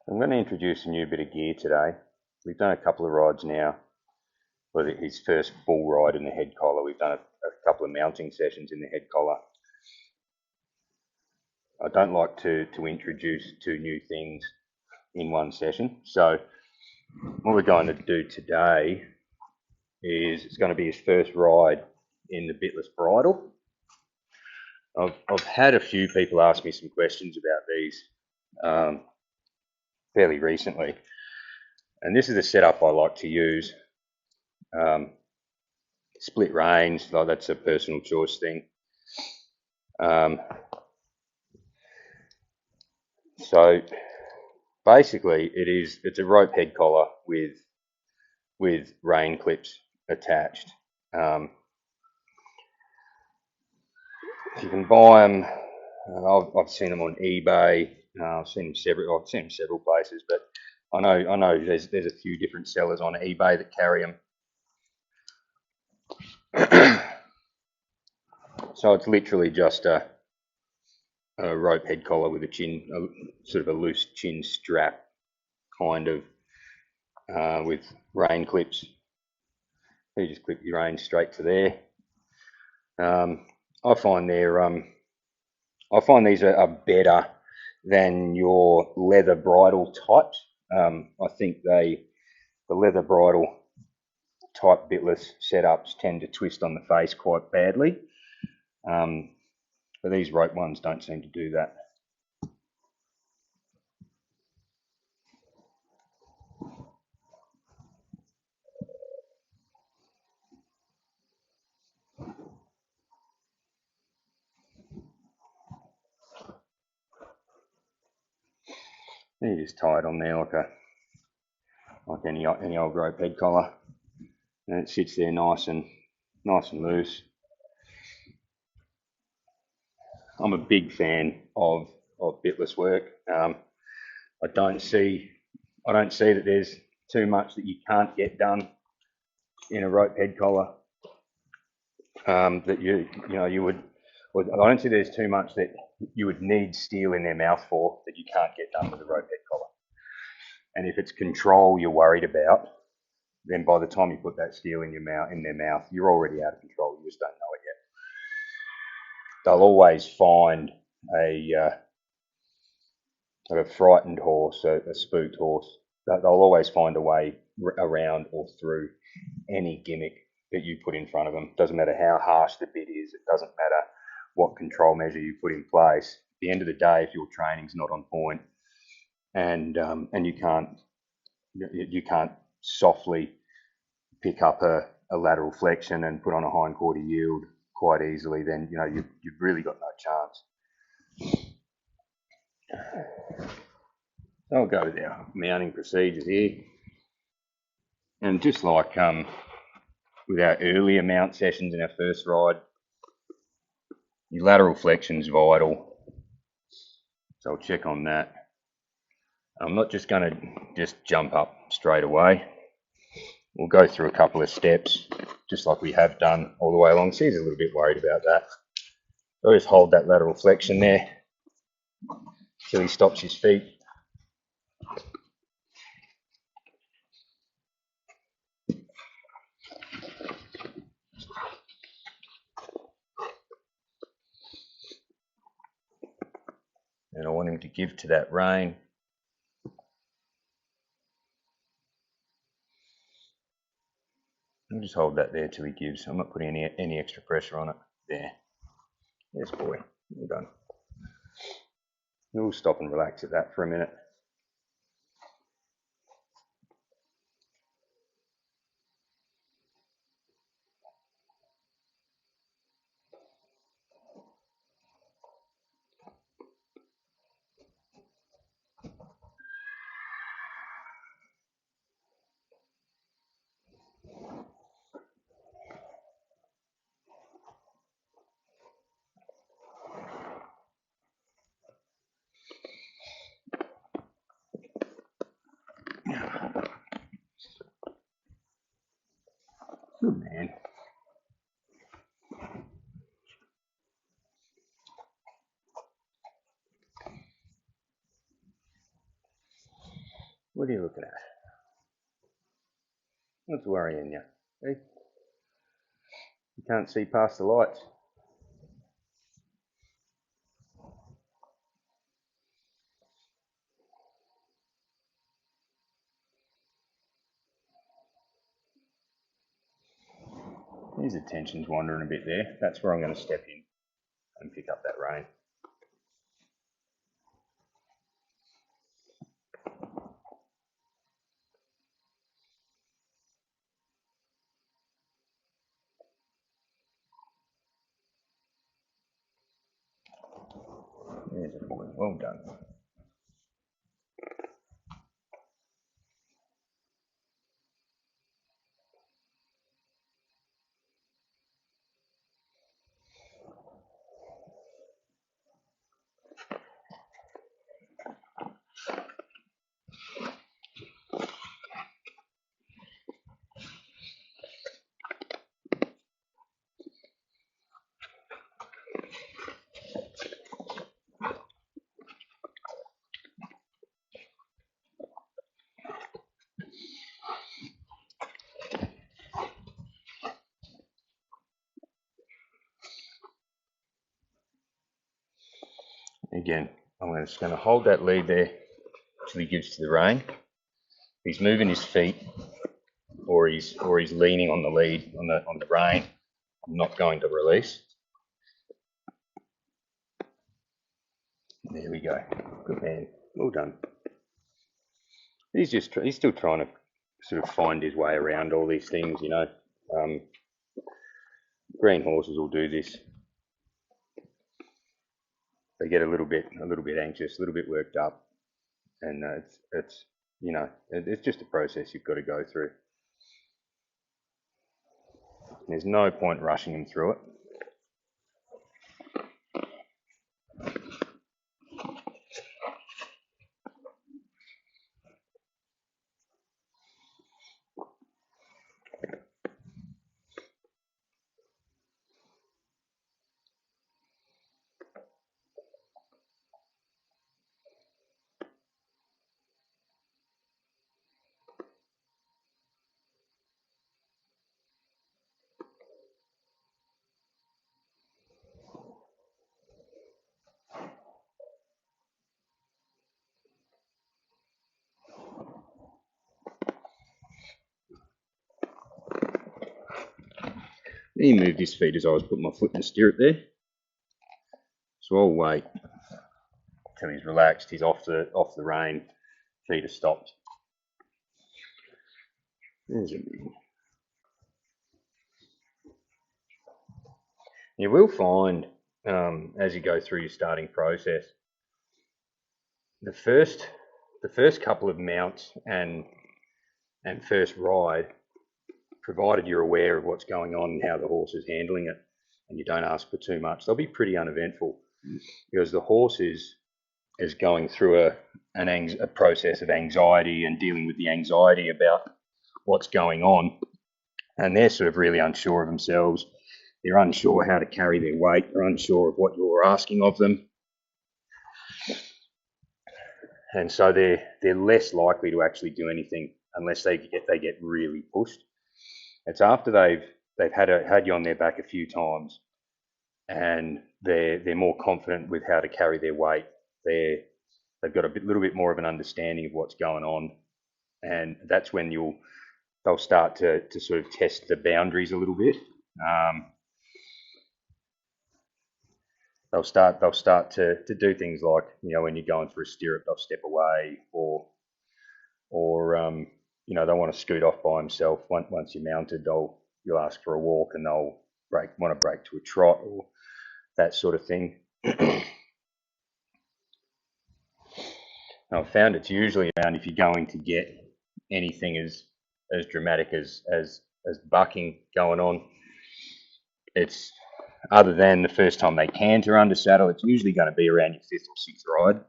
I'm going to introduce a new bit of gear today. We've done a couple of rides now. For his first full ride in the head collar, we've done a couple of mounting sessions in the head collar. I don't like to introduce two new things in one session. So what we're going to do today is it's going to be his first ride in the bitless bridle. I've had a few people ask me some questions about these fairly recently, and this is the setup I like to use. Split reins, like that's a personal choice thing. So basically it's a rope head collar with rein clips attached. You can buy them. I've seen them on eBay. I've seen them several places, but I know there's a few different sellers on eBay that carry them. So it's literally just a rope head collar with sort of a loose chin strap, kind of, with rein clips. You just clip your reins straight to there. I find these are better than your leather bridle types. I think the leather bridle type bitless setups tend to twist on the face quite badly, but these rope ones don't seem to do that. You just tie it on there like any old rope head collar, and it sits there nice and loose. I'm a big fan of bitless work. I don't see that there's too much that you can't get done in a rope head collar. That you would. I don't see there's too much that you would need steel in their mouth for that you can't get done with a rope head collar. And if it's control you're worried about, then by the time you put that steel in their mouth, you're already out of control. You just don't know it yet. They'll always find a frightened horse, a spooked horse. They'll always find a way around or through any gimmick that you put in front of them. Doesn't matter how harsh the bit is. It doesn't matter what control measure you put in place. At the end of the day, if your training's not on point, and you can't softly pick up a lateral flexion and put on a hind quarter yield quite easily, then you've really got no chance. So I'll go with our mounting procedures here, and just like with our earlier mount sessions in our first ride, your lateral flexion's vital, so I'll check on that. I'm not just going to jump up straight away. We'll go through a couple of steps, just like we have done all the way along. So he's a little bit worried about that. I'll just hold that lateral flexion there till he stops his feet. And I want him to give to that rein. I'll just hold that there till he gives. I'm not putting any extra pressure on it. There. Yes, boy. Well done. We'll stop and relax at that for a minute. Good man. What are you looking at? What's worrying you? Hey? You can't see past the lights. His attention's wandering a bit there. That's where I'm going to step in and pick up that rein. There's a boy. Well done. Again, I'm just going to hold that lead there till he gives to the rein. If he's moving his feet or he's leaning on the lead on the rein, I'm not going to release. There we go. Good man. Well done. He's still trying to sort of find his way around all these things, you know. Green horses will do this. They get a little bit anxious, a little bit worked up, and it's you know, it's just a process you've got to go through. There's no point rushing them through it. He moved his feet as I was putting my foot in the stirrup there. So I'll wait till he's relaxed, he's off the rein, feet are stopped. There's a man. You will find as you go through your starting process, the first couple of mounts and first ride, provided you're aware of what's going on and how the horse is handling it, and you don't ask for too much, they'll be pretty uneventful because the horse is going through a process of anxiety and dealing with the anxiety about what's going on, and they're sort of really unsure of themselves. They're unsure how to carry their weight. They're unsure of what you're asking of them, and so they're less likely to actually do anything unless they get really pushed. It's after they've had you on their back a few times, and they're more confident with how to carry their weight. They've got a little bit more of an understanding of what's going on, and that's when they'll start to sort of test the boundaries a little bit. They'll start to do things like, you know, when you're going through a stirrup, they'll step away, or you know, they want to scoot off by himself. Once you're mounted, you'll ask for a walk, and they'll want to break to a trot or that sort of thing. I've found it's usually around if you're going to get anything as dramatic as bucking going on. It's other than the first time they canter under saddle, it's usually going to be around your fifth or sixth ride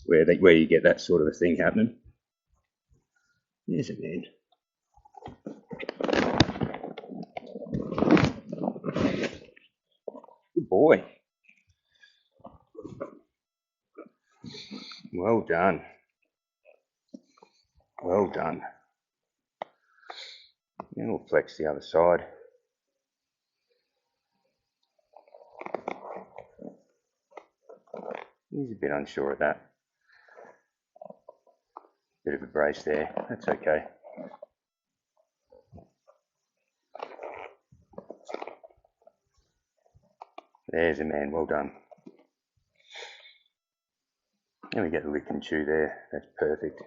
where you get that sort of a thing happening. There's a man. Good boy. Well done. Well done. And we'll flex the other side. He's a bit unsure of that. Bit of a brace there, that's okay. There's a man, well done. And we get the lick and chew there, that's perfect.